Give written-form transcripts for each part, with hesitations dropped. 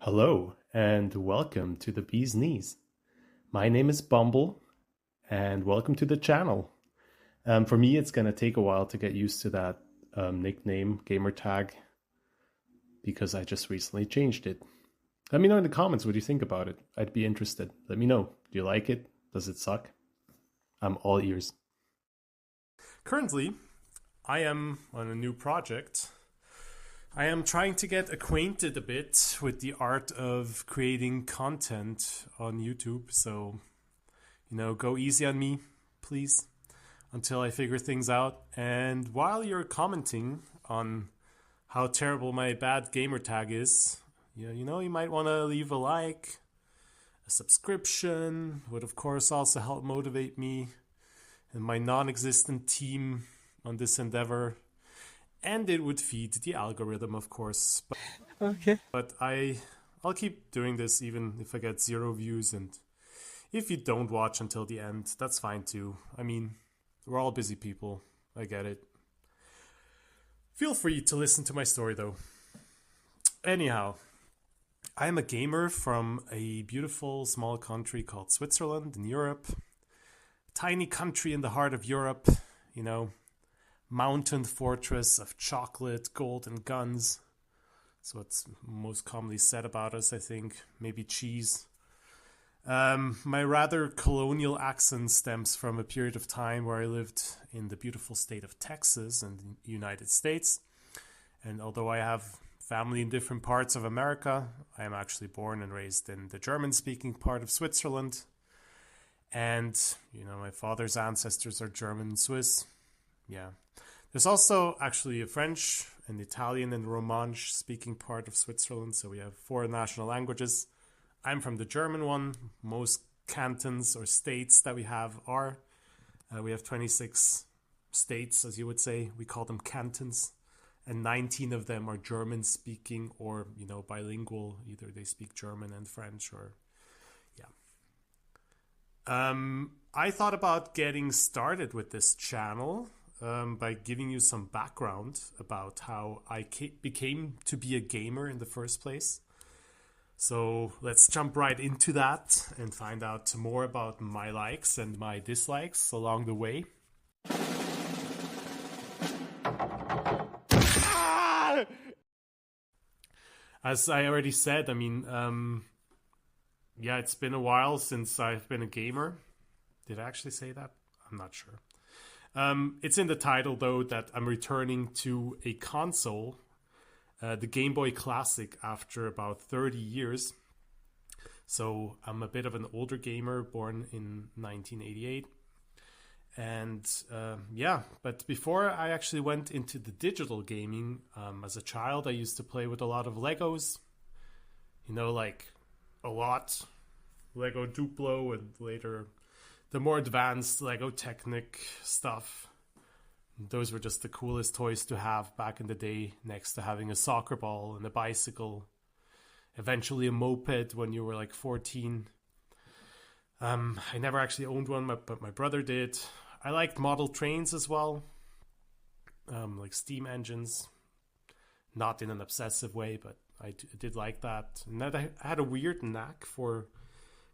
Hello, and welcome to the BeezKnees. My name is Bumble, and welcome to the channel. For me, it's going to take a while to get used to that nickname, gamer tag, because I just recently changed it. Let me know in the comments what you think about it. I'd be interested. Let me know. Do you like it? Does it suck? I'm all ears. Currently, I am on a new project. I am trying to get acquainted a bit with the art of creating content on YouTube. So, go easy on me, please, until I figure things out. And while you're commenting on how terrible my bad gamer tag is, you might want to leave a like, a subscription would of course also help motivate me and my non-existent team on this endeavor. And it would feed the algorithm, of course. Okay. But I'll keep doing this even if I get 0 views. And if you don't watch until the end, that's fine too. I mean, we're all busy people. I get it. Feel free to listen to my story though. Anyhow, I am a gamer from a beautiful small country called Switzerland in Europe. Tiny country in the heart of Europe, mountain fortress of chocolate, gold, and guns. That's what's most commonly said about us, I think. Maybe cheese. My rather colonial accent stems from a period of time where I lived in the beautiful state of Texas in the United States. And although I have family in different parts of America, I am actually born and raised in the German-speaking part of Switzerland. And, my father's ancestors are German and Swiss. Yeah. There's also actually a French, an Italian, and Romansh speaking part of Switzerland. So we have 4 national languages. I'm from the German one. Most cantons or states that we have are. We have 26 states, as you would say. We call them cantons. And 19 of them are German speaking or, bilingual. Either they speak German and French or, yeah. I thought about getting started with this channel by giving you some background about how I became to be a gamer in the first place. So let's jump right into that and find out more about my likes and my dislikes along the way. As I already said, it's been a while since I've been a gamer. Did I actually say that? I'm not sure. It's in the title, though, that I'm returning to a console, the Gameboy Classic, after about 30 years. So I'm a bit of an older gamer, born in 1988. And but before I actually went into the digital gaming, as a child, I used to play with a lot of Legos. Like a lot. Lego Duplo and later the more advanced Lego Technic stuff. Those were just the coolest toys to have back in the day, next to having a soccer ball and a bicycle. Eventually a moped when you were like 14. I never actually owned one, but my brother did. I liked model trains as well, like steam engines. Not in an obsessive way, but I did like that. And I had a weird knack for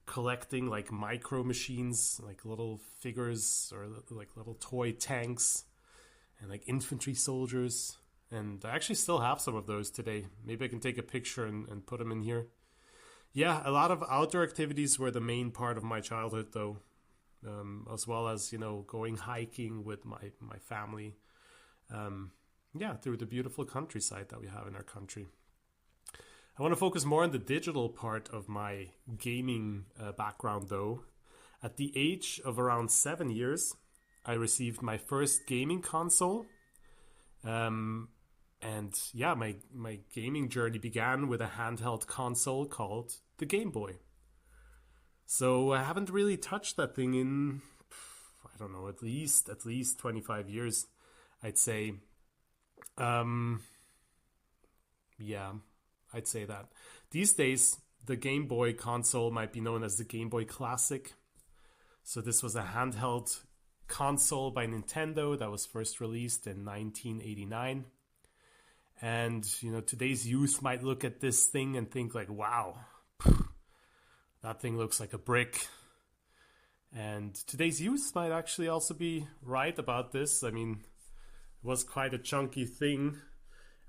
collecting like micro machines, like little figures or like little toy tanks and like infantry soldiers. And I actually still have some of those today. Maybe I can take a picture and put them in here. Yeah, a lot of outdoor activities were the main part of my childhood, though, as well as, going hiking with my family. Through the beautiful countryside that we have in our country. I want to focus more on the digital part of my gaming background, though. At the age of around 7 years, I received my first gaming console. My gaming journey began with a handheld console called the Game Boy. So I haven't really touched that thing in, I don't know, at least 25 years, I'd say. I'd say that. These days, the Game Boy console might be known as the Game Boy Classic. So this was a handheld console by Nintendo that was first released in 1989. And, today's youth might look at this thing and think like, wow, that thing looks like a brick. And today's youth might actually also be right about this. I mean, it was quite a chunky thing.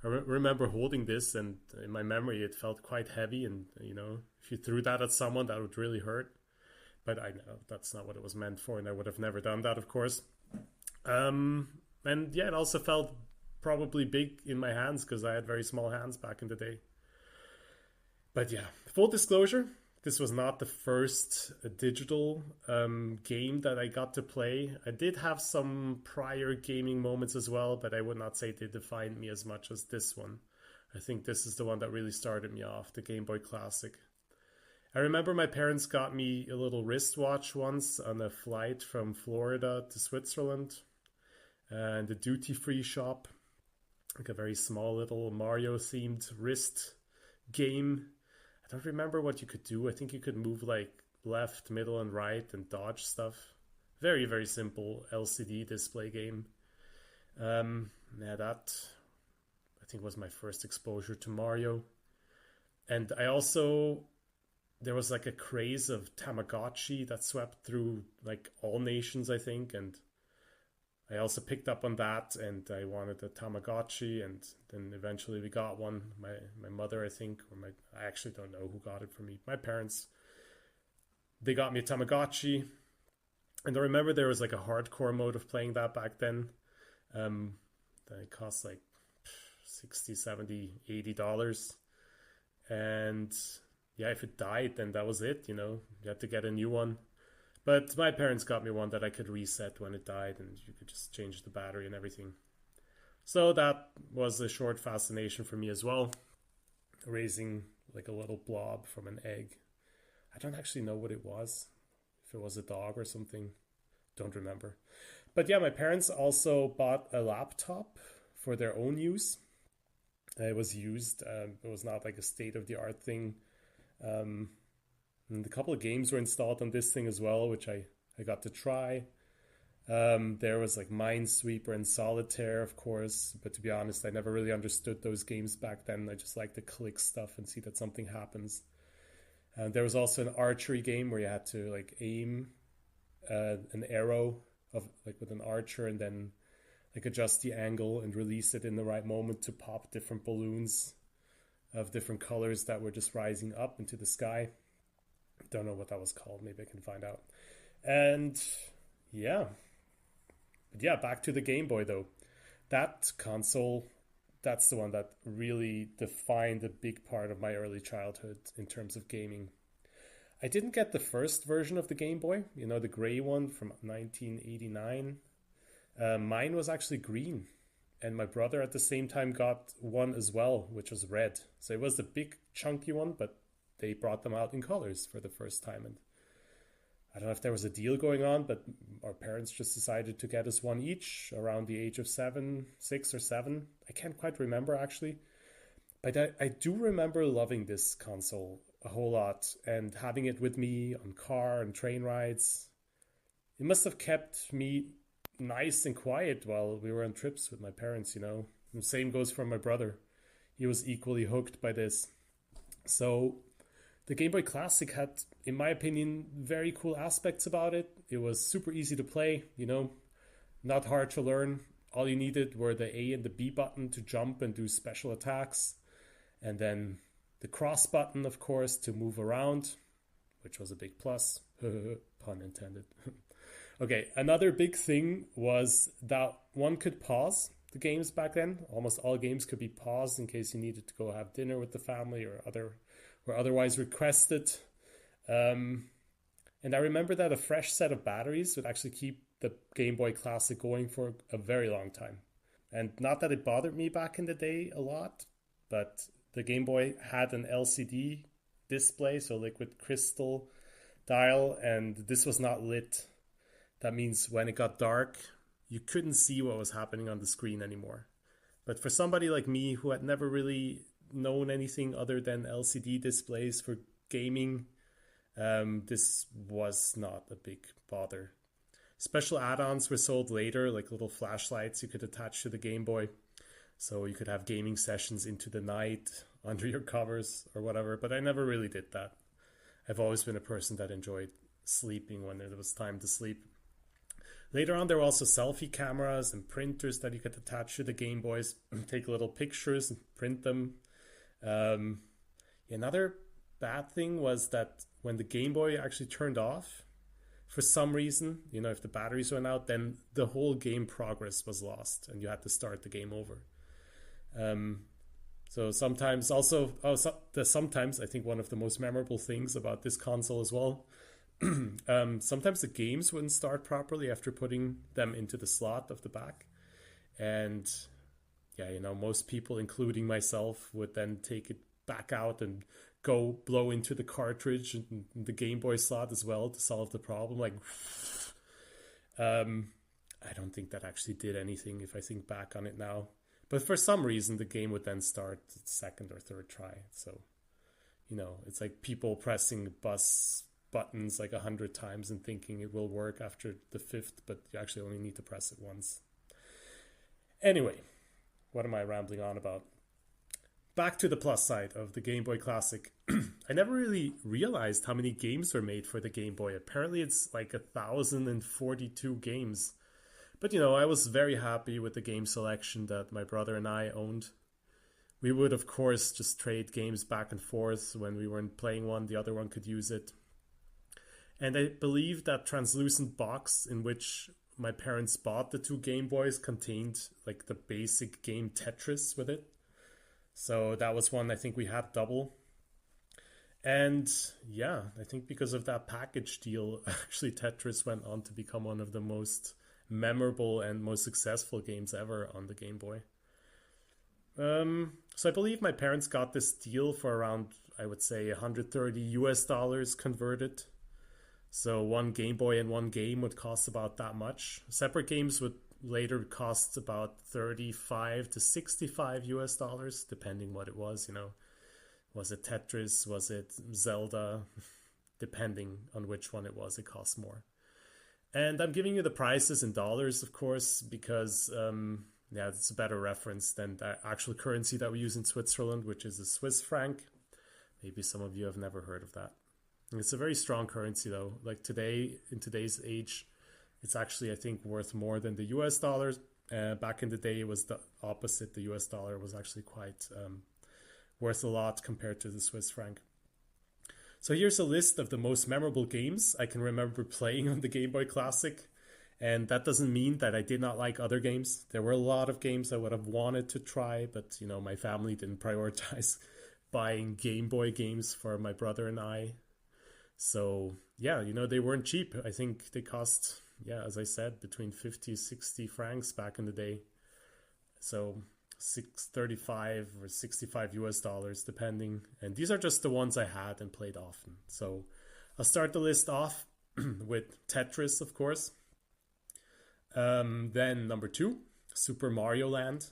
I remember holding this, and in my memory, it felt quite heavy. And, if you threw that at someone, that would really hurt. But I know that's not what it was meant for, and I would have never done that, of course. And yeah, it also felt probably big in my hands because I had very small hands back in the day. But yeah, full disclosure, this was not the first digital game that I got to play. I did have some prior gaming moments as well, but I would not say they defined me as much as this one. I think this is the one that really started me off, the Game Boy Classic. I remember my parents got me a little wristwatch once on a flight from Florida to Switzerland, and the duty-free shop, like a very small little Mario-themed wrist game. I don't remember what you could do. I think you could move like left, middle, and right and dodge stuff. Very, very simple LCD display game. Yeah, that I think was my first exposure to Mario. And there was like a craze of Tamagotchi that swept through like all nations, I think, and I also picked up on that, and I wanted a Tamagotchi, and then eventually we got one. My mother, I think, I actually don't know who got it for me. My parents, they got me a Tamagotchi, and I remember there was like a hardcore mode of playing that back then. That it cost like $60, $70, $80, and yeah, if it died, then that was it. You had to get a new one. But my parents got me one that I could reset when it died, and you could just change the battery and everything. So that was a short fascination for me as well. Raising like a little blob from an egg. I don't actually know what it was. If it was a dog or something. Don't remember. But yeah, my parents also bought a laptop for their own use. It was used. It was not like a state-of-the-art thing. And a couple of games were installed on this thing as well, which I got to try. There was like Minesweeper and Solitaire, of course. But to be honest, I never really understood those games back then. I just like to click stuff and see that something happens. There was also an archery game where you had to like aim an arrow of like with an archer and then like adjust the angle and release it in the right moment to pop different balloons of different colors that were just rising up into the sky. Don't know what that was called. Maybe I can find out. And yeah. But yeah, back to the Game Boy though. That console, that's the one that really defined a big part of my early childhood in terms of gaming. I didn't get the first version of the Game Boy, the gray one from 1989. Mine was actually green. And my brother at the same time got one as well, which was red. So it was the big chunky one, but they brought them out in colors for the first time. And I don't know if there was a deal going on, but our parents just decided to get us one each around the age of 6 or 7. I can't quite remember actually. But I do remember loving this console a whole lot and having it with me on car and train rides. It must have kept me nice and quiet while we were on trips with my parents, And the same goes for my brother. He was equally hooked by this. So the Game Boy Classic had, in my opinion, very cool aspects about it. It was super easy to play, not hard to learn. All you needed were the A and the B button to jump and do special attacks. And then the cross button, of course, to move around, which was a big plus. Pun intended. Okay, another big thing was that one could pause the games back then. Almost all games could be paused in case you needed to go have dinner with the family or otherwise requested. And I remember that a fresh set of batteries would actually keep the Game Boy Classic going for a very long time. And not that it bothered me back in the day a lot, but the Game Boy had an LCD display, so liquid crystal dial, and this was not lit. That means when it got dark, you couldn't see what was happening on the screen anymore. But for somebody like me who had never really known anything other than LCD displays for gaming, this was not a big bother. Special add-ons were sold later, like little flashlights you could attach to the Game Boy. So you could have gaming sessions into the night under your covers or whatever, but I never really did that. I've always been a person that enjoyed sleeping when there was time to sleep. Later on, there were also selfie cameras and printers that you could attach to the Game Boys, take little pictures and print them. Another bad thing was that when the Game Boy actually turned off, for some reason, if the batteries went out, then the whole game progress was lost and you had to start the game over. So sometimes also, sometimes I think one of the most memorable things about this console as well, sometimes the games wouldn't start properly after putting them into the slot of the back. And most people, including myself, would then take it back out and go blow into the cartridge and the Game Boy slot as well to solve the problem. I don't think that actually did anything if I think back on it now. But for some reason, the game would then start second or third try. So, it's like people pressing buttons like 100 times and thinking it will work after the 5th, but you actually only need to press it once. Anyway, what am I rambling on about? Back to the plus side of the Game Boy Classic. I never really realized how many games were made for the Game Boy. Apparently it's like 1,042 games. But I was very happy with the game selection that my brother and I owned. We would, of course, just trade games back and forth. When we weren't playing one, the other one could use it. And I believe that translucent box in which my parents bought the 2 Game Boys contained like the basic game Tetris with it. So that was one I think we had double. And I think because of that package deal, actually Tetris went on to become one of the most memorable and most successful games ever on the Game Boy. So I believe my parents got this deal for around, I would say, $130 converted. So one Game Boy and one game would cost about that much. Separate games would later cost about $35 to $65 depending what it was. Was it Tetris? Was it Zelda? Depending on which one it was, it cost more. And I'm giving you the prices in dollars, of course, because it's a better reference than the actual currency that we use in Switzerland, which is the Swiss franc. Maybe some of you have never heard of that. It's a very strong currency, though. Like today, in today's age, it's actually, I think, worth more than the US dollars. Back in the day, it was the opposite. The US dollar was actually quite worth a lot compared to the Swiss franc. So here's a list of the most memorable games I can remember playing on the Game Boy Classic. And that doesn't mean that I did not like other games. There were a lot of games I would have wanted to try, but, my family didn't prioritize buying Game Boy games for my brother and I. So, they weren't cheap. I think they cost, as I said, between 50, 60 francs back in the day. So $35 or $65 depending. And these are just the ones I had and played often. So I'll start the list off with Tetris, of course. Then number 2, Super Mario Land.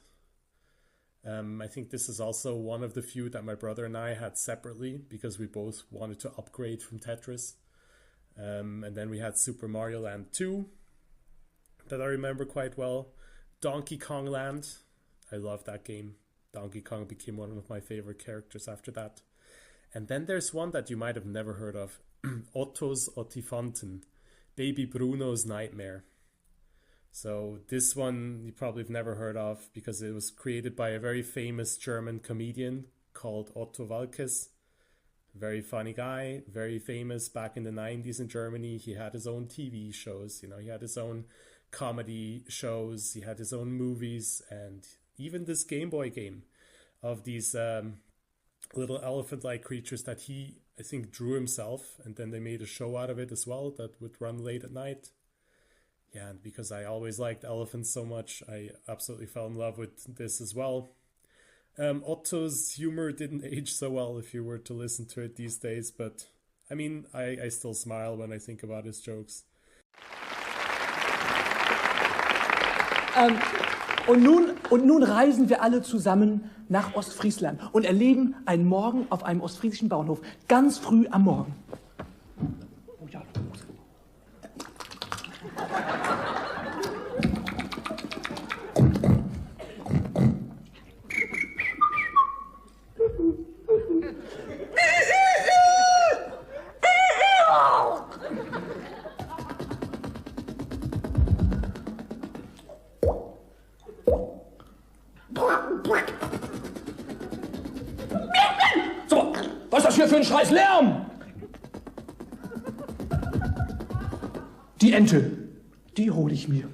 I think this is also one of the few that my brother and I had separately because we both wanted to upgrade from Tetris. And then we had Super Mario Land 2 that I remember quite well. Donkey Kong Land. I love that game. Donkey Kong became one of my favorite characters after that. And then there's one that you might have never heard of. Otto's Ottifanten. Baby Bruno's Nightmare. So this one you probably have never heard of because it was created by a very famous German comedian called Otto Walkes. Very funny guy, very famous back in the 90s in Germany. He had his own TV shows, he had his own comedy shows, he had his own movies, and even this Game Boy game of these little elephant-like creatures that he, I think, drew himself, and then they made a show out of it as well that would run late at night. Yeah, and because I always liked elephants so much, I absolutely fell in love with this as well. Otto's humor didn't age so well if you were to listen to it these days, but I mean, I still smile when I think about his jokes. Und nun reisen wir alle zusammen nach Ostfriesland und erleben einen Morgen auf einem ostfriesischen Bauernhof, ganz früh am Morgen. Oh ja, Was ist das hier für ein scheiß Lärm? Die Ente, die hole ich mir.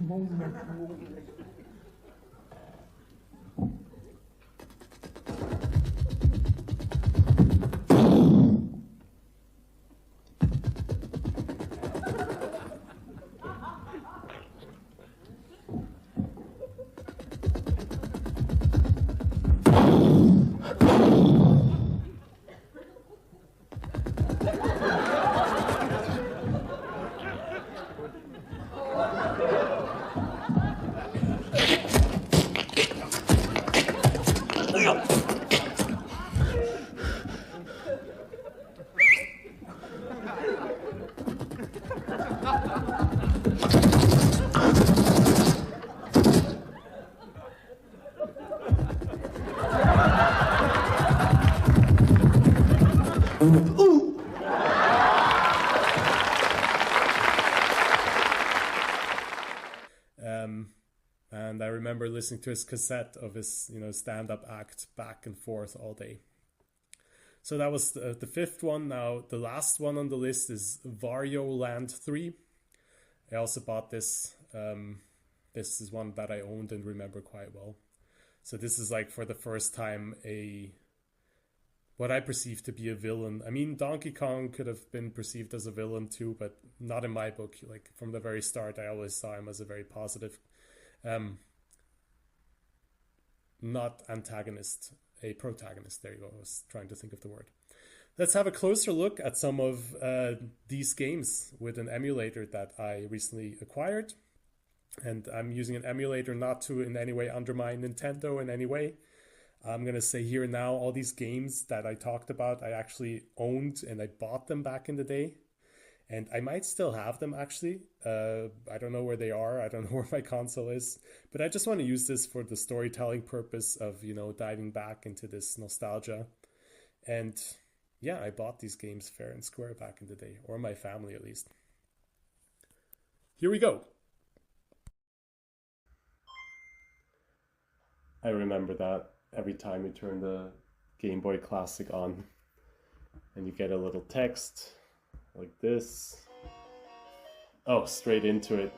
And I remember listening to his cassette of his, stand-up act back and forth all day. So that was the fifth one. Now, the last one on the list is Wario Land 3. I also bought this. This is one that I owned and remember quite well. So this is like for the first time what I perceive to be a villain. I mean, Donkey Kong could have been perceived as a villain too, but not in my book. Like from the very start, I always saw him as a very positive, not antagonist, a protagonist. There you go. I was trying to think of the word. Let's have a closer look at some of these games with an emulator that I recently acquired. And I'm using an emulator not to in any way undermine Nintendo in any way. I'm going to say here and now, all these games that I talked about, I actually owned and I bought them back in the day. And I might still have them actually. I don't know where they are. I don't know where my console is. But I just want to use this for the storytelling purpose of, diving back into this nostalgia. And yeah, I bought these games fair and square back in the day, or my family at least. Here we go. I remember that every time you turn the Gameboy Classic on and you get a little text like this. Oh, straight into it.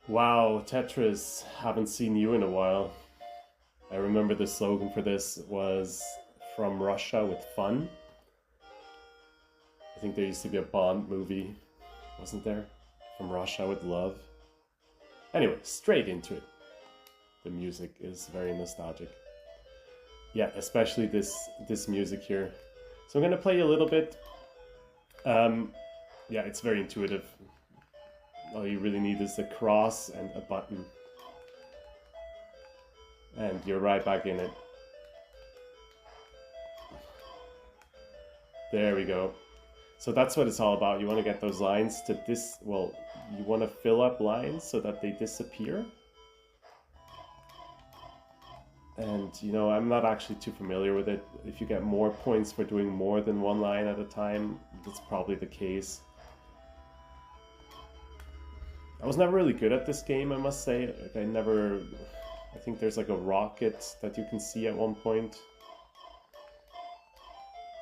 Wow, Tetris, haven't seen you in a while. I remember the slogan for this was "From Russia with Fun." I think there used to be a Bond movie, wasn't there? From Russia with Love. Anyway, straight into it. The music is very nostalgic. Yeah, especially this music here. So I'm gonna play a little bit. Yeah, it's very intuitive. All you really need is a cross and a button. And you're right back in it. There we go. So that's what it's all about. You want to get those lines to you want to fill up lines so that they disappear. And, I'm not actually too familiar with it. If you get more points for doing more than one line at a time, that's probably the case. I was never really good at this game, I must say. I think there's like a rocket that you can see at one point.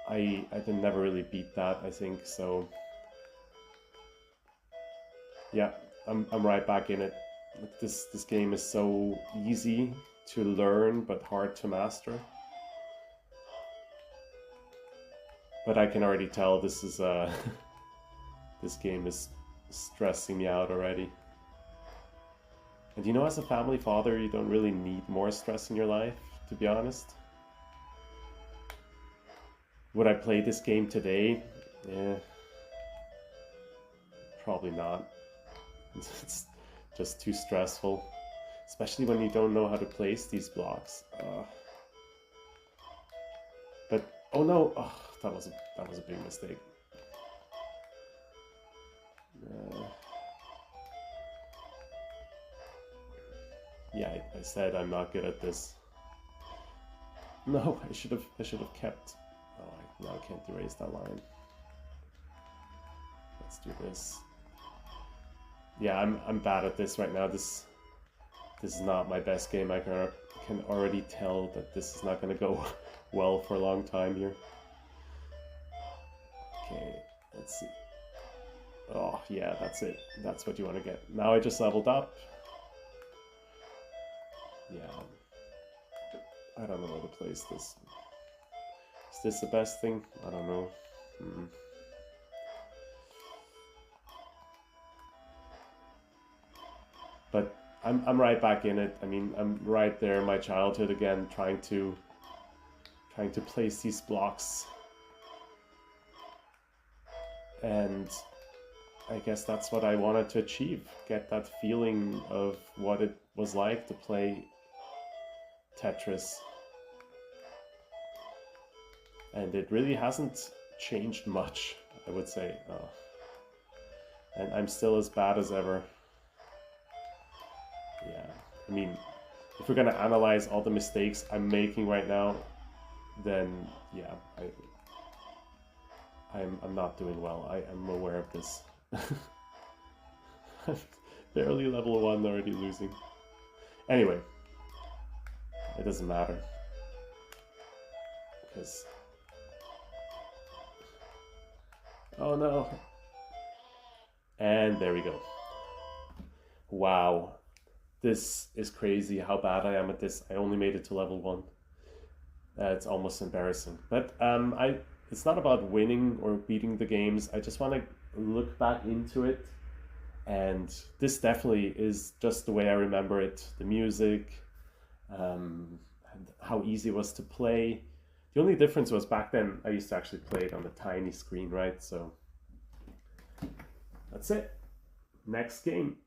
I never really beat that, I think, so... Yeah, I'm right back in it. This game is so easy to learn, but hard to master. But I can already tell this is this game is stressing me out already. And as a family father, you don't really need more stress in your life, to be honest. Would I play this game today? Yeah, probably not. It's just too stressful. Especially when you don't know how to place these blocks. But oh no! Oh, that was a big mistake. Yeah, I said I'm not good at this. No, I should have kept. Oh, now I can't erase that line. Let's do this. Yeah, I'm bad at this right now. This is not my best game. I can already tell that this is not going to go well for a long time here. Okay, let's see. Oh, yeah, that's it. That's what you want to get. Now I just leveled up. Yeah. I don't know where to place this. Is this the best thing? I don't know. But I'm right back in it. I mean, I'm right there in my childhood again, trying to place these blocks. And I guess that's what I wanted to achieve. Get that feeling of what it was like to play Tetris. And it really hasn't changed much, I would say. And I'm still as bad as ever. Yeah, I mean, if we're gonna analyze all the mistakes I'm making right now, then yeah, I'm not doing well. I'm aware of this. I'm barely level 1, already losing. Anyway, it doesn't matter. Because... oh no. And there we go. Wow. This is crazy how bad I am at this. I only made it to level 1. It's almost embarrassing. But it's not about winning or beating the games. I just want to look back into it. And this definitely is just the way I remember it. The music, and how easy it was to play. The only difference was back then I used to actually play it on a tiny screen, right? So that's it. Next game.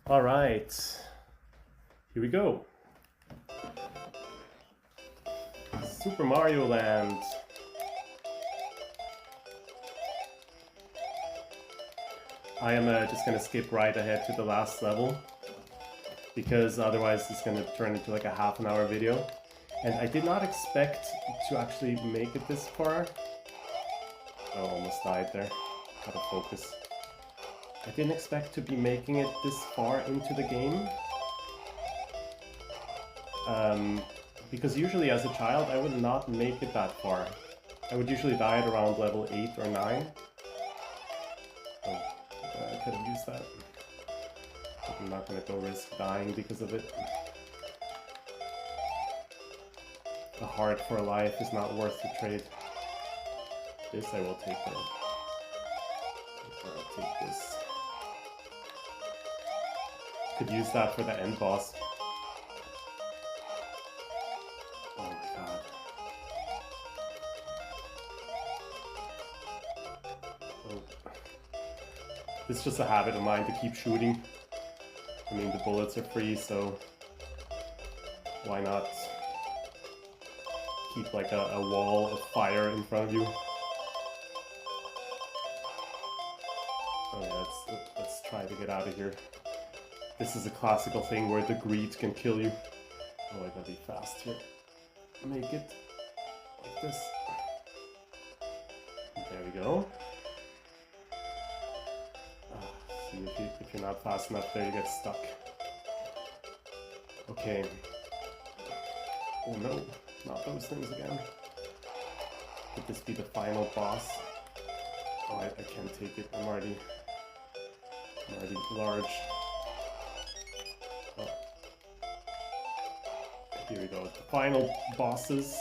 All right, here we go. Super Mario Land. I am just gonna skip right ahead to the last level because otherwise it's gonna turn into like a half-an-hour video. And I did not expect to actually make it this far. Oh, almost died there. How to focus. I didn't expect to be making it this far into the game. Because usually as a child I would not make it that far. I would usually die at around level 8 or 9. Oh, I could have used that. But I'm not going to go risk dying because of it. A heart for life is not worth the trade. This I will take though. I'll take this. Could use that for the end boss. Oh my god. Oh. It's just a habit of mine to keep shooting. I mean, the bullets are free, so why not keep like a wall of fire in front of you? Oh yeah, let's try to get out of here. This is a classical thing where the greed can kill you. Oh, I gotta be fast here. Make it like this. There we go. See, if you're not fast enough there, you get stuck. Okay. Oh no, not those things again. Could this be the final boss? Oh, I can't take it. I'm already large. Oh. Here we go. The final bosses.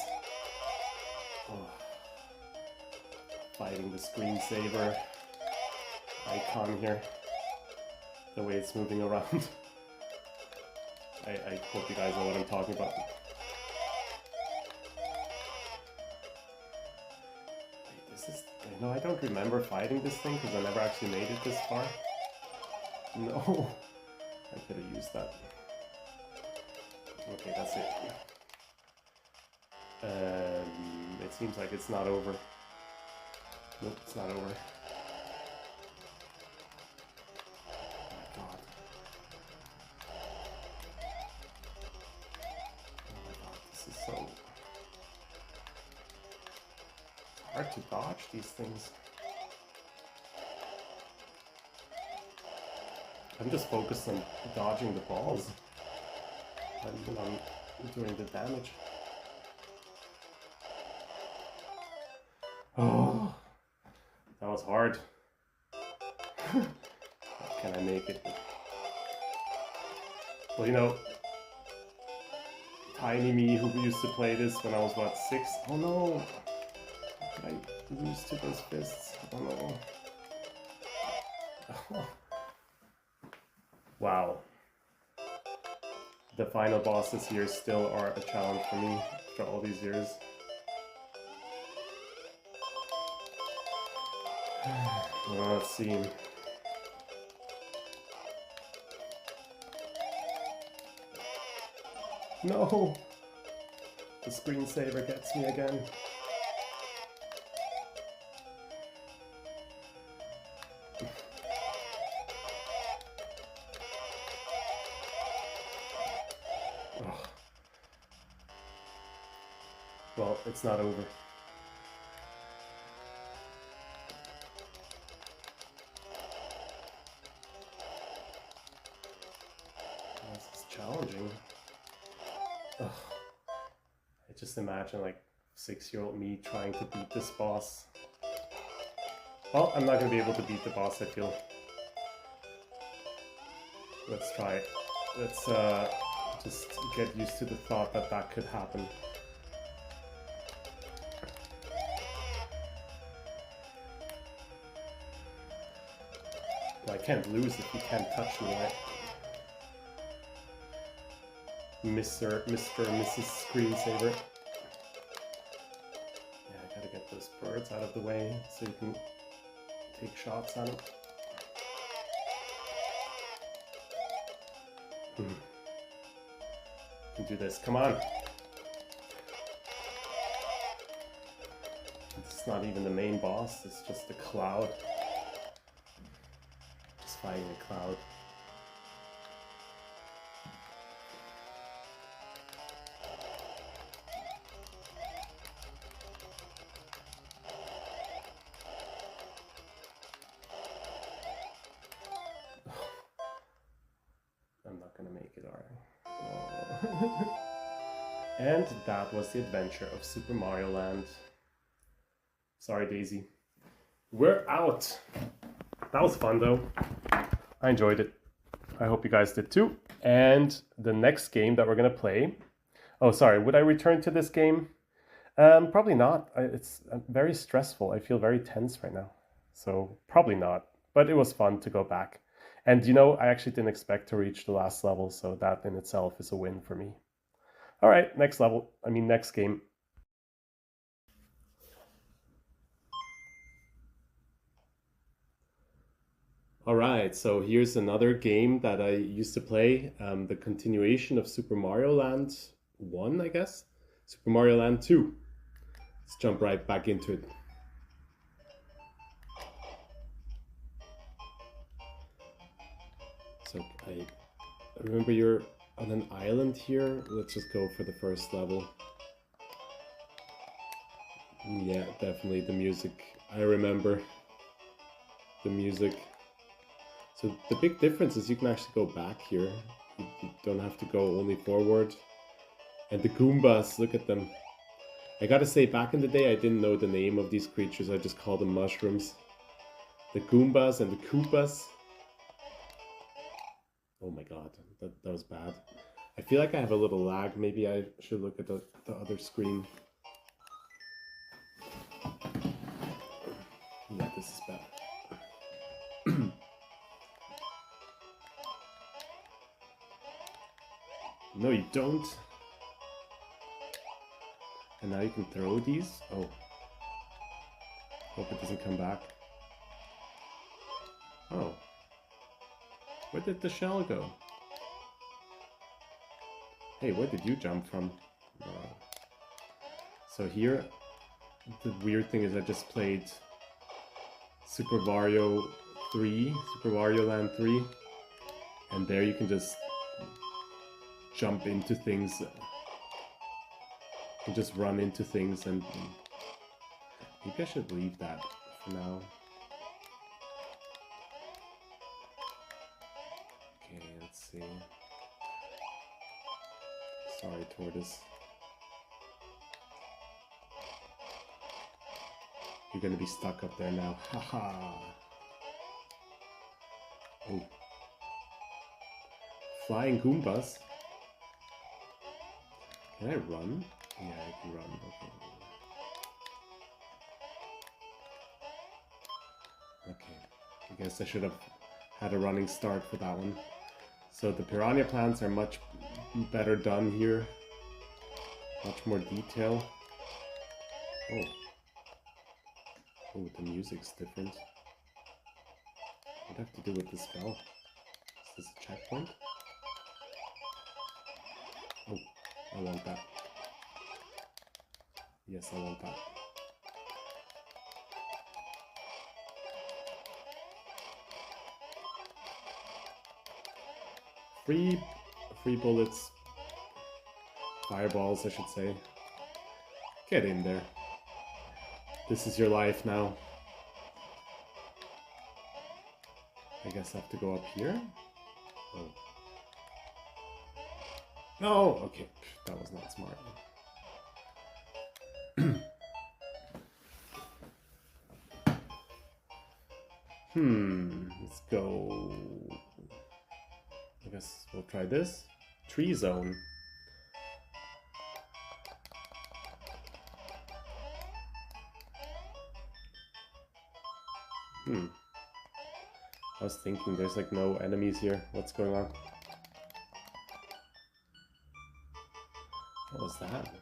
Oh. Fighting the screensaver icon here. The way it's moving around. I hope you guys know what I'm talking about. Wait, this is... No, I don't remember fighting this thing because I never actually made it this far. No. I could have used that. Okay, that's it. It seems like it's not over. Nope, it's not over. Hard to dodge these things. I'm just focused on dodging the balls. Not even on doing the damage. Oh, that was hard. Can I make it? Well, you know, tiny me who used to play this when I was, what, 6? Oh no! How did I lose to those fists? Oh no. Wow. The final bosses here still are a challenge for me after all these years. Well, let's see. No! The screensaver gets me again. Oh. Well, it's not over. This is challenging. Ugh. I just imagine like 6-year-old me trying to beat this boss. Well, I'm not gonna be able to beat the boss, I feel. Let's try it. Let's just get used to the thought that that could happen. I can't lose if you can't touch me, right? Mr. or Mrs. Screensaver. Yeah, I gotta get those birds out of the way so you can take shots on them. Can do this, come on! It's not even the main boss, it's just a cloud. Just fighting a cloud. I'm not gonna make it, alright. Oh. And that was the adventure of Super Mario Land. Sorry, Daisy. We're out! That was fun though. I enjoyed it. I hope you guys did too. And the next game that we're gonna play... Oh, sorry, would I return to this game? Probably not. It's very stressful. I feel very tense right now. So, probably not. But it was fun to go back. And you know, I actually didn't expect to reach the last level, so that in itself is a win for me. Alright, next level. Next game. Alright, so here's another game that I used to play. The continuation of Super Mario Land 1, I guess? Super Mario Land 2. Let's jump right back into it. So I remember you're on an island here. Let's just go for the first level. Yeah, definitely the music. I remember the music. So the big difference is you can actually go back here. You don't have to go only forward. And the Goombas, look at them. I gotta say, back in the day I didn't know the name of these creatures. I just called them mushrooms. The Goombas and the Koopas. Oh my god, that was bad. I feel like I have a little lag. Maybe I should look at the other screen. Yeah, this is bad. No, you don't. And now you can throw these. Oh. Hope it doesn't come back. Oh. Where did the shell go? Hey, where did you jump from? So here, the weird thing is I just played Super Mario 3, Super Mario Land 3, and there you can just jump into things. You can just run into things, and maybe I should leave that for now. Okay, let's see. Sorry, tortoise. You're gonna be stuck up there now. Haha. Oh. Flying Goombas. Can I run? Yeah, I can run. Okay. Okay. I guess I should have had a running start for that one. So the piranha plants are much better done here. Much more detail. Oh. Oh, the music's different. What do I have to do with this bell? Is this a checkpoint? Oh, I want that. Yes, I want that. Free bullets. Fireballs, I should say. Get in there. This is your life now. I guess I have to go up here? Oh. No! Okay, that was not smart. Let's go. I guess we'll try this. Tree zone. I was thinking there's like no enemies here. What's going on? What was that?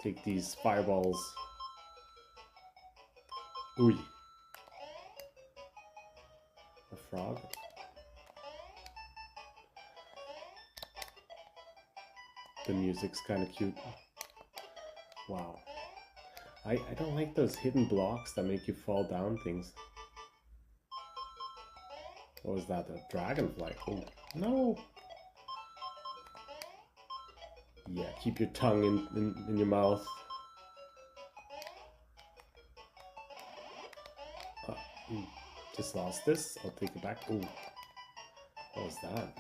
Take these fireballs. Ooh. A frog? The music's kind of cute. Wow. I don't like those hidden blocks that make you fall down things. What was that? A dragonfly? Oh, no! Yeah, keep your tongue in your mouth. Just lost this. I'll take it back. Ooh. What was that?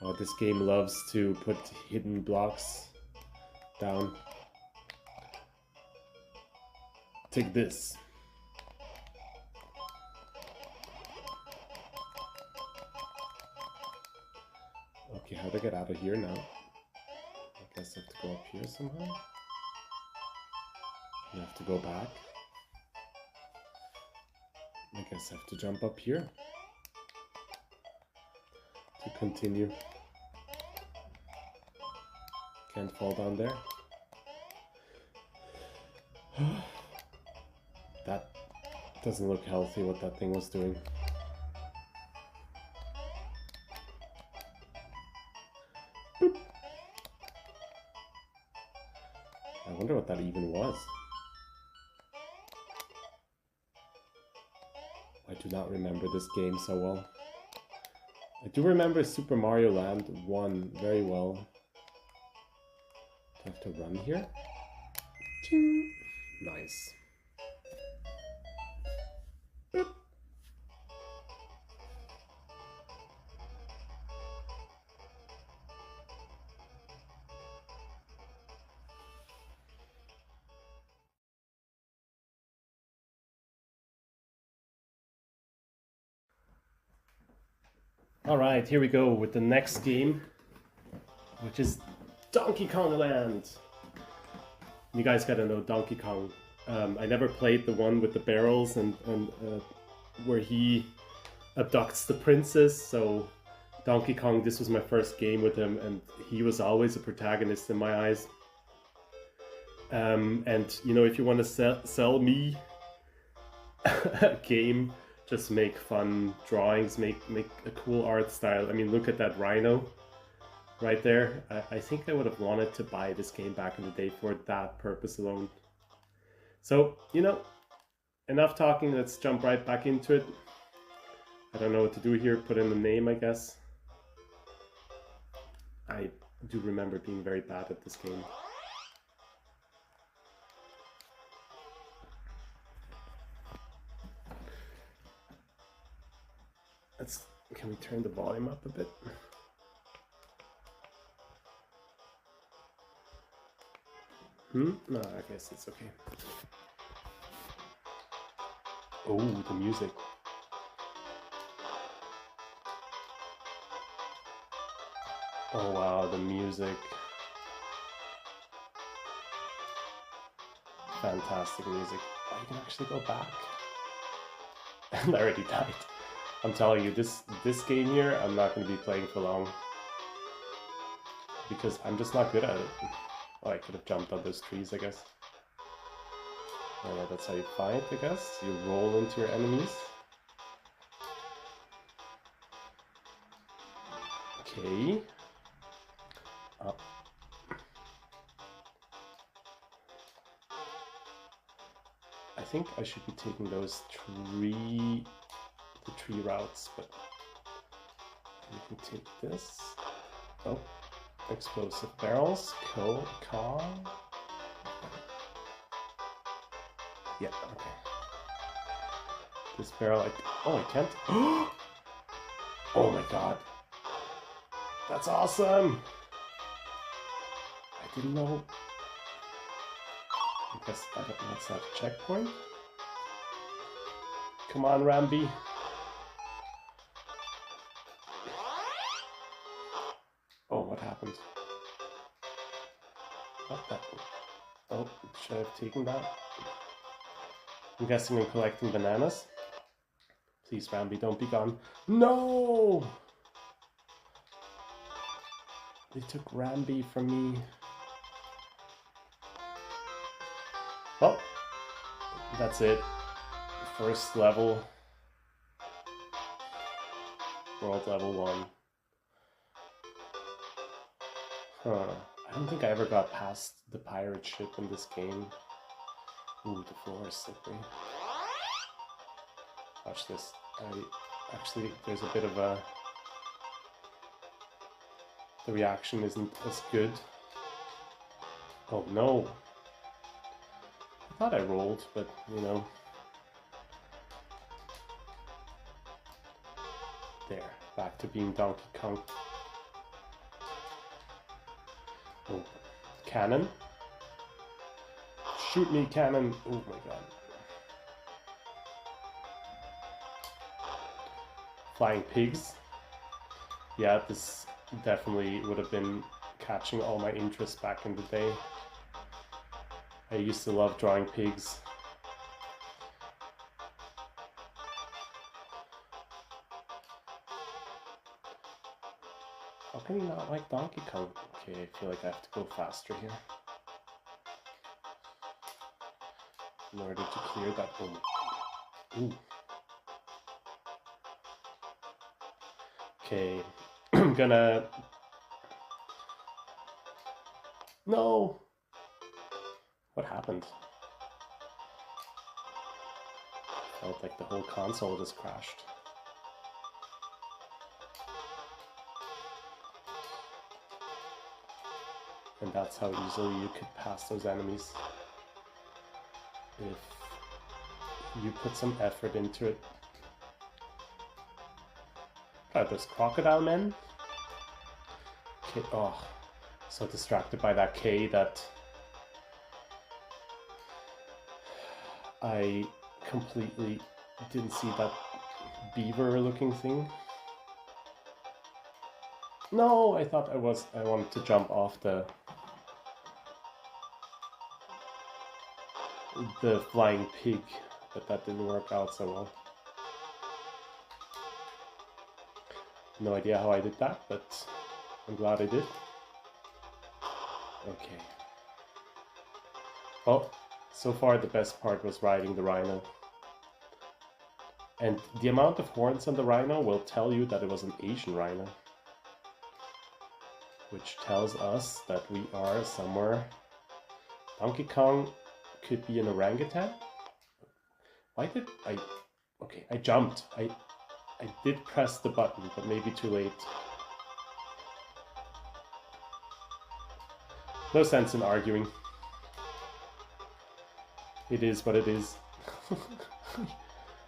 Oh, this game loves to put hidden blocks down. Take this. Okay, how to get out of here now? I guess I have to go up here somehow. I have to go back. I guess I have to jump up here to continue. Can't fall down there. That doesn't look healthy, what that thing was doing. Boop. I wonder what that even was. I do not remember this game so well. I do remember Super Mario Land 1 very well. Do I have to run here? Ching. Nice. Boop. Alright, here we go with the next game, which is Donkey Kong Land. You guys gotta know Donkey Kong. I never played the one with the barrels and where he abducts the princess, so Donkey Kong, this was my first game with him, and he was always a protagonist in my eyes. And you know, if you want to sell me a game, just make fun drawings, make a cool art style. I mean, look at that rhino right there. I think I would have wanted to buy this game back in the day for that purpose alone. So, you know, enough talking, let's jump right back into it. I don't know what to do here, put in the name, I guess. I do remember being very bad at this game. Can we turn the volume up a bit? No, I guess it's okay. Oh, the music. Oh wow, the music. Fantastic music. Oh, you can actually go back. And I already died. I'm telling you, this game here, I'm not going to be playing for long. Because I'm just not good at it. Oh, I could have jumped on those trees, I guess. Oh yeah, that's how you fight, I guess. You roll into your enemies. Okay. I think I should be taking those the tree routes, but we can take this. Oh, explosive barrels. Cool. Yeah, okay. This barrel, I can't. Oh my god. That's awesome! I didn't know. I guess that's not a checkpoint. Come on, Rambi. Oh, what happened? What the? Oh, should I have taken that? I'm guessing I'm collecting bananas. Please, Rambi, don't be gone. No! They took Rambi from me. Oh, that's it. First level. World level 1. Huh. I don't think I ever got past the pirate ship in this game. Ooh, the floor is slippery. Watch this. Actually, there's a bit of a... The reaction isn't as good. Oh no. I thought I rolled, but you know. There, back to being Donkey Kong. Oh, cannon. Shoot me, cannon. Oh my god. Flying pigs. Yeah, this definitely would have been catching all my interest back in the day. I used to love drawing pigs. How can you not like Donkey Kong? Okay, I feel like I have to go faster here. In order to clear that one. Ooh. Okay, I'm gonna... No! What happened? Felt like the whole console just crashed. And that's how easily you could pass those enemies. If you put some effort into it. God, those crocodile men? Okay, oh, so distracted by that K that I completely didn't see that beaver looking thing. No, I thought I wanted to jump off the flying pig, but that didn't work out so well. No idea how I did that, but I'm glad I did. Okay. Oh, so far the best part was riding the rhino. And the amount of horns on the rhino will tell you that it was an Asian rhino. Which tells us that we are somewhere. Donkey Kong could be an orangutan. Why did I... Okay, I jumped. I did press the button, but maybe too late. No sense in arguing. It is what it is.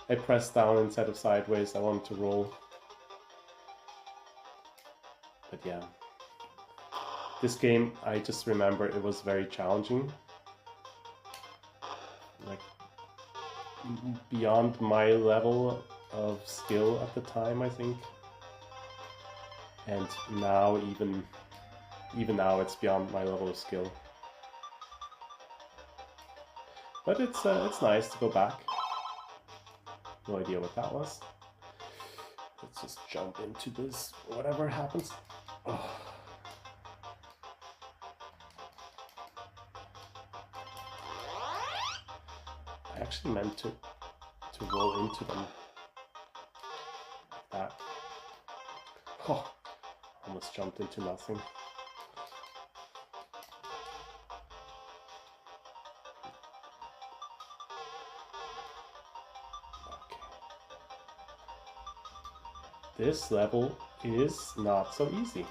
I pressed down instead of sideways. I wanted to roll. But yeah. This game, I just remember it was very challenging. Like, beyond my level of skill at the time, I think. And now, even now, it's beyond my level of skill. But it's nice to go back. No idea what that was. Let's just jump into this, whatever happens. Oh. I actually meant to roll into them like that. Oh, almost jumped into nothing. This level is not so easy.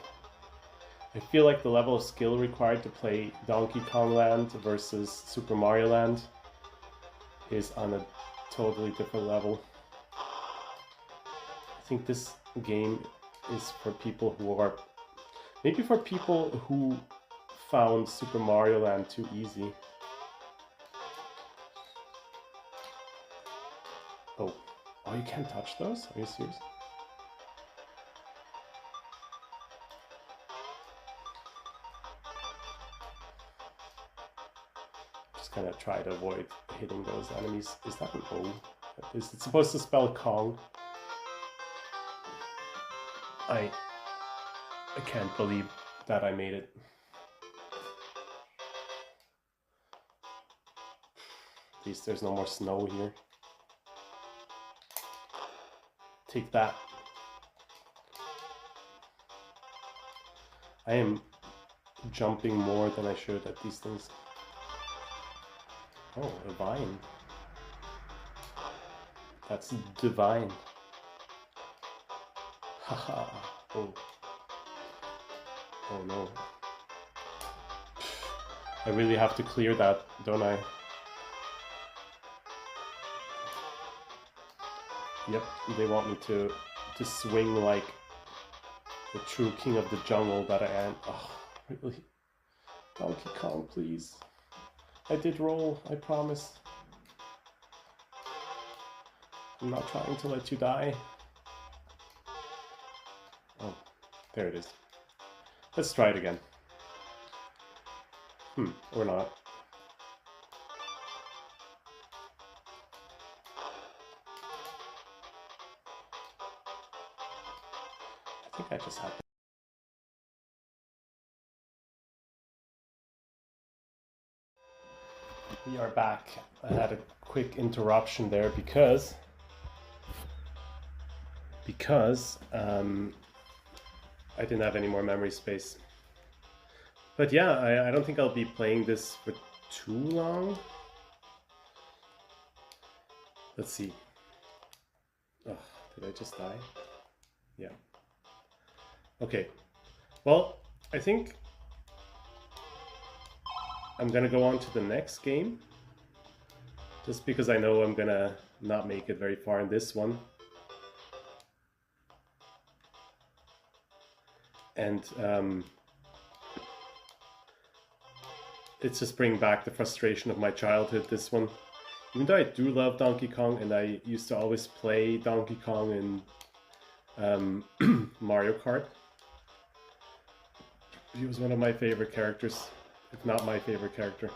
I feel like the level of skill required to play Donkey Kong Land versus Super Mario Land is on a totally different level. I think this game is for people who are... maybe for people who found Super Mario Land too easy. Oh, you can't touch those? Are you serious? Gonna try to avoid hitting those enemies. Is that an O? Is it supposed to spell Kong? I can't believe that I made it. At least there's no more snow here. Take that. I am jumping more than I should at these things. Oh, a vine. That's divine. Haha. Oh. Oh no. I really have to clear that, don't I? Yep, they want me to swing like the true king of the jungle that I am. Oh, really? Donkey Kong, please. I did roll, I promise. I'm not trying to let you die. Oh, there it is. Let's try it again. Or not. I think I just had to. We are back. I had a quick interruption there because I didn't have any more memory space. But yeah, I don't think I'll be playing this for too long. Let's see. Oh, did I just die? Yeah. Okay. Well, I think I'm gonna go on to the next game, just because I know I'm gonna not make it very far in this one. And it's just bringing back the frustration of my childhood, this one. Even though I do love Donkey Kong, and I used to always play Donkey Kong in Mario Kart. He was one of my favorite characters, if not my favorite character.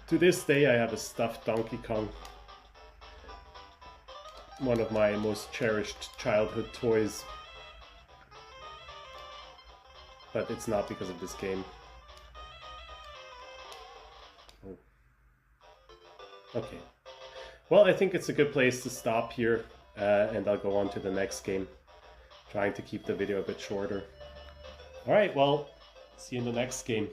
To this day, I have a stuffed Donkey Kong. One of my most cherished childhood toys. But it's not because of this game. Oh. Okay. Well, I think it's a good place to stop here, and I'll go on to the next game, trying to keep the video a bit shorter. Alright, well, see you in the next game.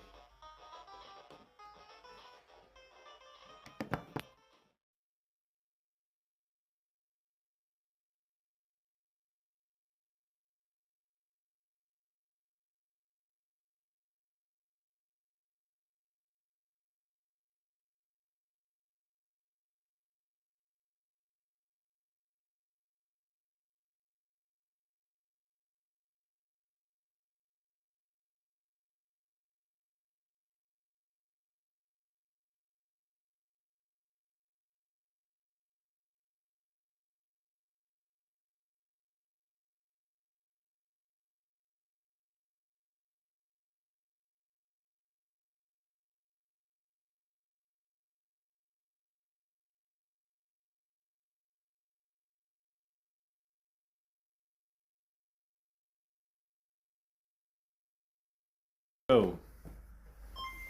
Go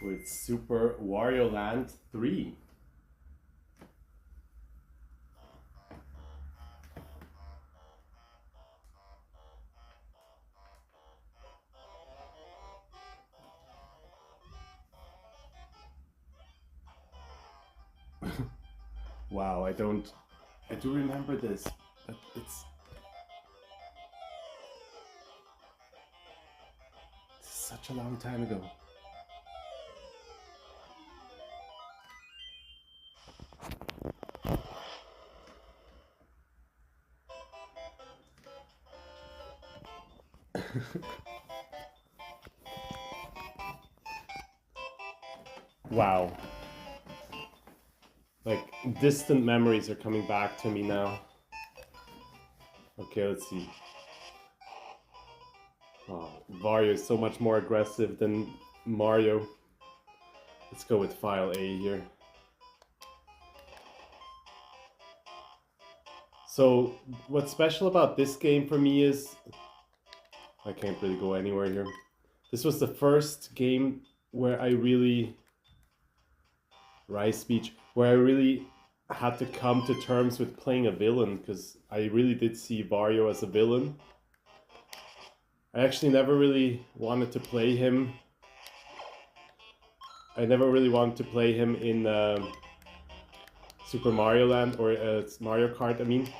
with Super Wario Land 3. Wow, I do remember this, but it's such a long time ago. Wow. Like, distant memories are coming back to me now. Okay, let's see. Oh, Wario is so much more aggressive than Mario. Let's go with file A here. So, what's special about this game for me is... I can't really go anywhere here. This was the first game where I really... Rice speech, where I really had to come to terms with playing a villain, because I really did see Wario as a villain. I actually never really wanted to play him. I never really wanted to play him in Super Mario Land, or Mario Kart, I mean.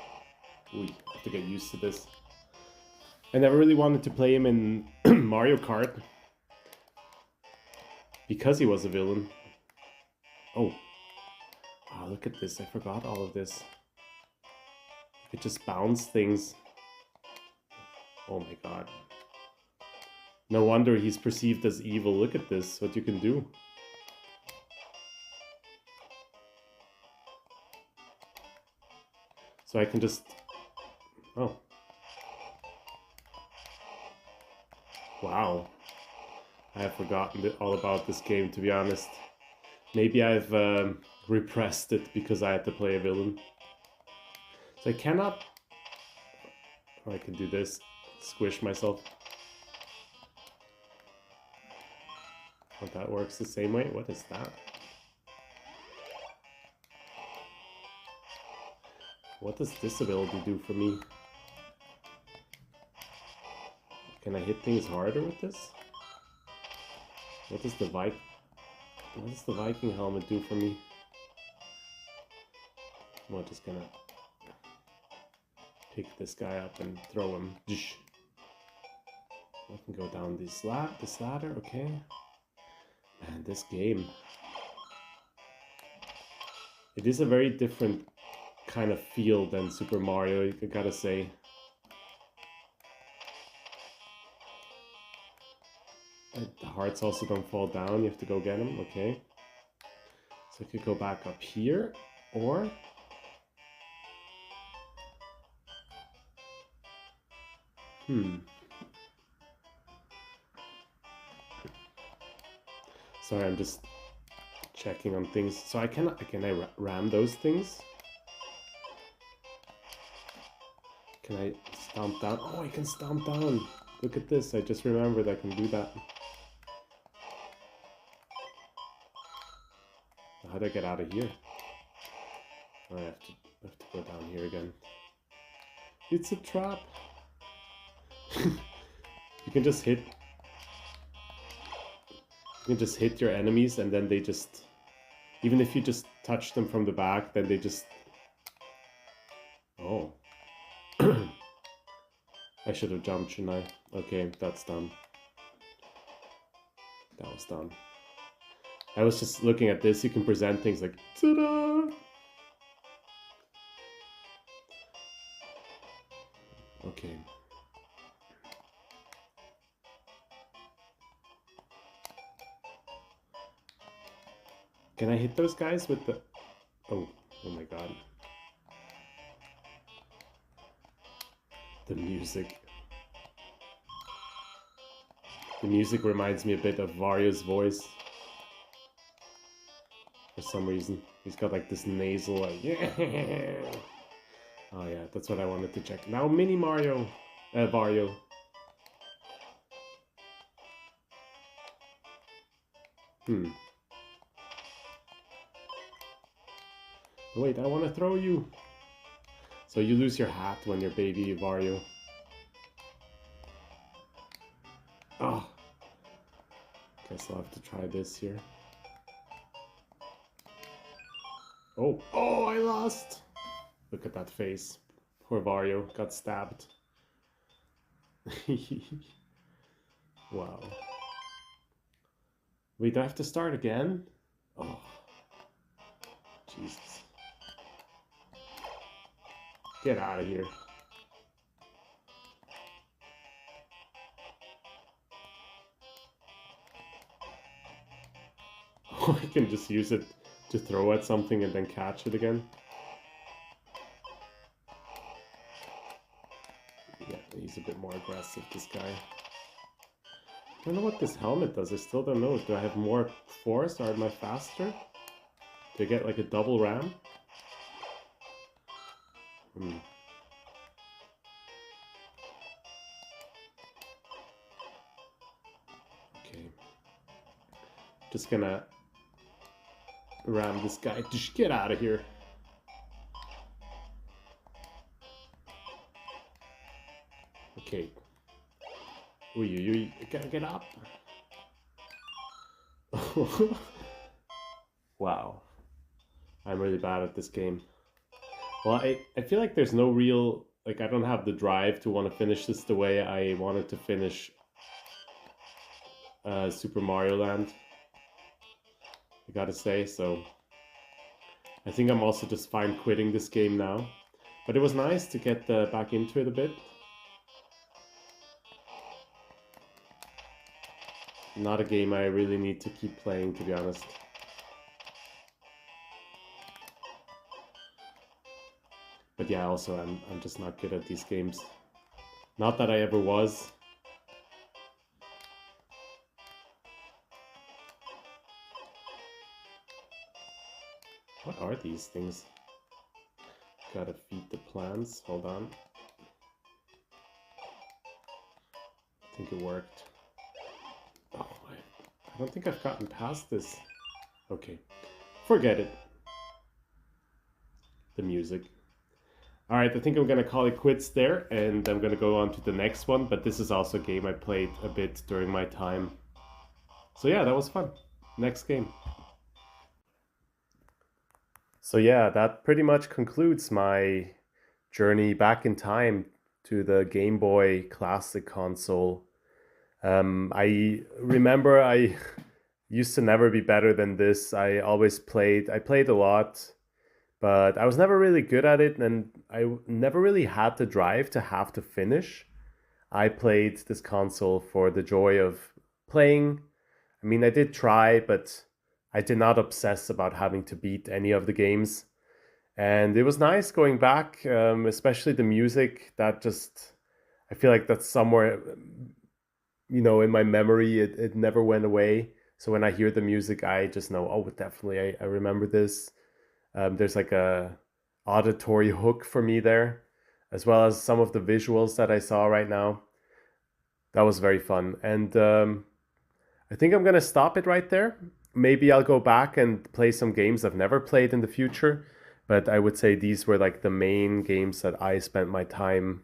Ooh, I have to get used to this. I never really wanted to play him in Mario Kart, because he was a villain. Oh, wow, look at this. I forgot all of this. I could just bounce things. Oh my god. No wonder he's perceived as evil. Look at this, what you can do. So I can just... Oh. Wow. I have forgotten all about this game, to be honest. Maybe I've repressed it because I had to play a villain. So I cannot... Oh, I can do this. Squish myself. Oh, that works the same way? What is that? What does this ability do for me? Can I hit things harder with this? What does the Viking helmet do for me? I'm just gonna pick this guy up and throw him. I can go down this ladder, okay. Man, this game. It is a very different kind of feel than Super Mario, I gotta say. The hearts also don't fall down, you have to go get them, okay. So I could go back up here, or... Sorry, I'm just checking on things. So can I ram those things? Can I stomp down? Oh, I can stomp down! Look at this, I just remembered I can do that. How do I get out of here? Oh, I have to go down here again. It's a trap! You can just hit... You can just hit your enemies and then they just... Even if you just touch them from the back, then they just... Oh. I should have jumped, shouldn't I? Okay, that's done. That was done. I was just looking at this, you can present things like, ta-da! Okay. Can I hit those guys with the... Oh my god. The music. The music reminds me a bit of Wario's voice. For some reason. He's got like this nasal like, yeah. Oh yeah, that's what I wanted to check. Now Mini Mario. Wario. Hmm. Wait, I want to throw you. So you lose your hat when you're baby Wario. Oh. Guess I'll have to try this here. Oh, oh, I lost! Look at that face. Poor Wario got stabbed. Wow. Wait, do I have to start again? Oh, Jesus. Get out of here. Oh, I can just use it to throw at something and then catch it again. Yeah, he's a bit more aggressive, this guy. I don't know what this helmet does. I still don't know. Do I have more force or am I faster? Do I get like a double ram? Okay. Just gonna ram this guy. Just get out of here. Okay. Ooh, gotta get up. Wow. I'm really bad at this game. Well, I feel like there's no real, like, I don't have the drive to want to finish this the way I wanted to finish Super Mario Land, I gotta say. So I think I'm also just fine quitting this game now. But it was nice to get back into it a bit. Not a game I really need to keep playing, to be honest. But yeah, also I'm just not good at these games. Not that I ever was. What are these things? Gotta feed the plants. Hold on. I think it worked. Oh, I don't think I've gotten past this. Okay, forget it. The music. Alright, I think I'm gonna call it quits there, and I'm gonna go on to the next one, but this is also a game I played a bit during my time. So yeah, that was fun. Next game. So yeah, that pretty much concludes my journey back in time to the Game Boy Classic console. I remember I used to never be better than this. I played a lot, but I was never really good at it, and I never really had the drive to have to finish. I played this console for the joy of playing. I mean, I did try, but I did not obsess about having to beat any of the games. And it was nice going back, especially the music. I feel like that's somewhere, in my memory, it never went away. So when I hear the music, I just know, oh, definitely, I remember this. There's like a auditory hook for me there, as well as some of the visuals that I saw right now. That was very fun. And I think I'm going to stop it right there. Maybe I'll go back and play some games I've never played in the future. But I would say these were like the main games that I spent my time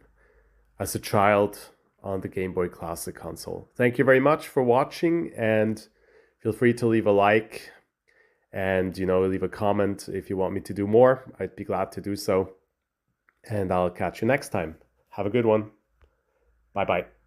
as a child on the Game Boy Classic console. Thank you very much for watching, and feel free to leave a like and, leave a comment if you want me to do more. I'd be glad to do so. And I'll catch you next time. Have a good one. Bye-bye.